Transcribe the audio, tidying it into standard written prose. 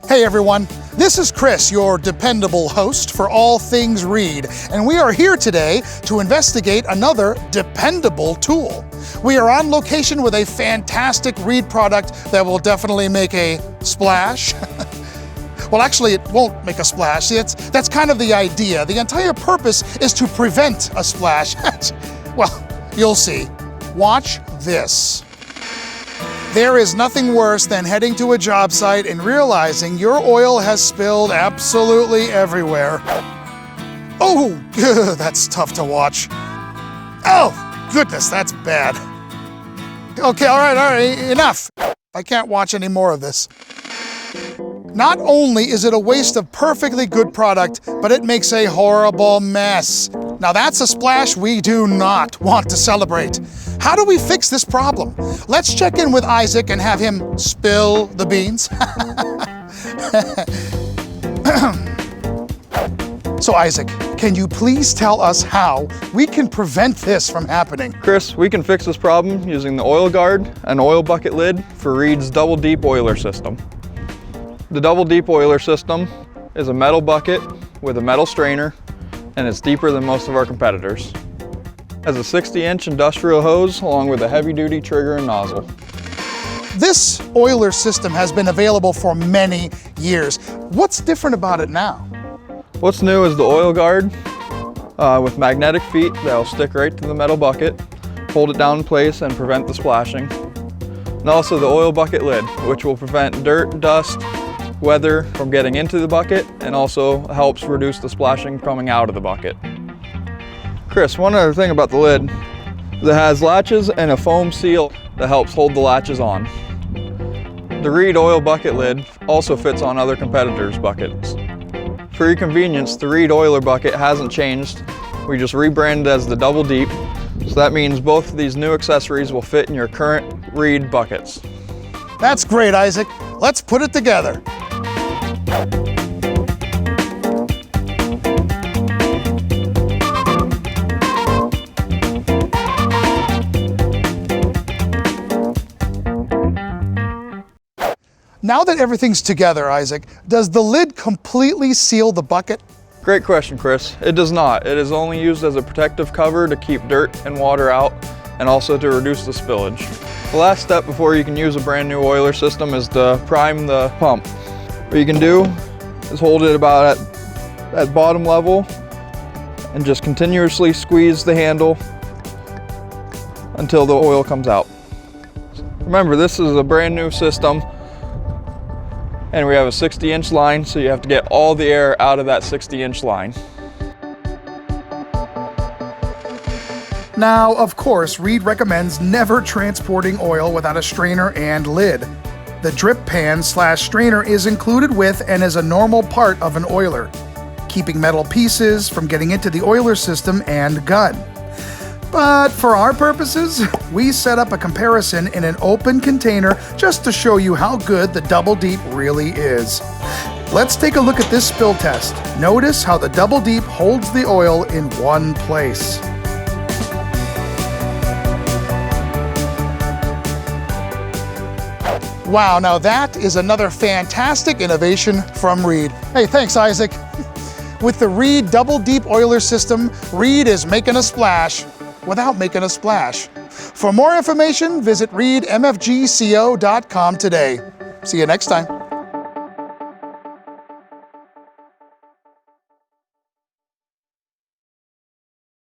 Hey everyone, this is Chris, your dependable host for all things Reed, and we are here today to investigate another dependable tool. We are on location with a fantastic Reed product that will definitely make a splash. Well, actually, it won't make a splash. That's kind of the idea. The entire purpose is to prevent a splash. Well, you'll see. Watch this. There is nothing worse than heading to a job site and realizing your oil has spilled absolutely everywhere. Oh, that's tough to watch. Oh, goodness, that's bad. Okay, all right, enough. I can't watch any more of this. Not only is it a waste of perfectly good product, but it makes a horrible mess. Now that's a splash we do not want to celebrate. How do we fix this problem? Let's check in with Isaac and have him spill the beans. So Isaac, can you please tell us how we can prevent this from happening? Chris, we can fix this problem using the oil guard and oil bucket lid for Reed's double deep oiler system. The double deep oiler system is a metal bucket with a metal strainer, and it's deeper than most of our competitors. It has a 60-inch industrial hose along with a heavy-duty trigger and nozzle. This oiler system has been available for many years. What's different about it now? What's new is the oil guard with magnetic feet that'll stick right to the metal bucket, hold it down in place and prevent the splashing. And also the oil bucket lid, which will prevent dirt, dust, weather from getting into the bucket, and also helps reduce the splashing coming out of the bucket. Chris, one other thing about the lid, it has latches and a foam seal that helps hold the latches on. The Reed oil bucket lid also fits on other competitors' buckets. For your convenience, the Reed oiler bucket hasn't changed. We just rebranded as the Double Deep, so that means both of these new accessories will fit in your current Reed buckets. That's great, Isaac. Let's put it together. Now that everything's together, Isaac, does the lid completely seal the bucket? Great question, Chris. It does not. It is only used as a protective cover to keep dirt and water out, and also to reduce the spillage. The last step before you can use a brand new oiler system is to prime the pump. What you can do is hold it about at bottom level and just continuously squeeze the handle until the oil comes out. Remember, this is a brand new system and we have a 60-inch line, so you have to get all the air out of that 60-inch line. Now, of course, Reed recommends never transporting oil without a strainer and lid. The drip pan / strainer is included with and is a normal part of an oiler, keeping metal pieces from getting into the oiler system and gun. But for our purposes, we set up a comparison in an open container just to show you how good the Double Deep really is. Let's take a look at this spill test. Notice how the Double Deep holds the oil in one place. Wow, now that is another fantastic innovation from Reed. Hey, thanks, Isaac. With the Reed Double Deep Oiler System, Reed is making a splash without making a splash. For more information, visit reedmfgco.com today. See you next time.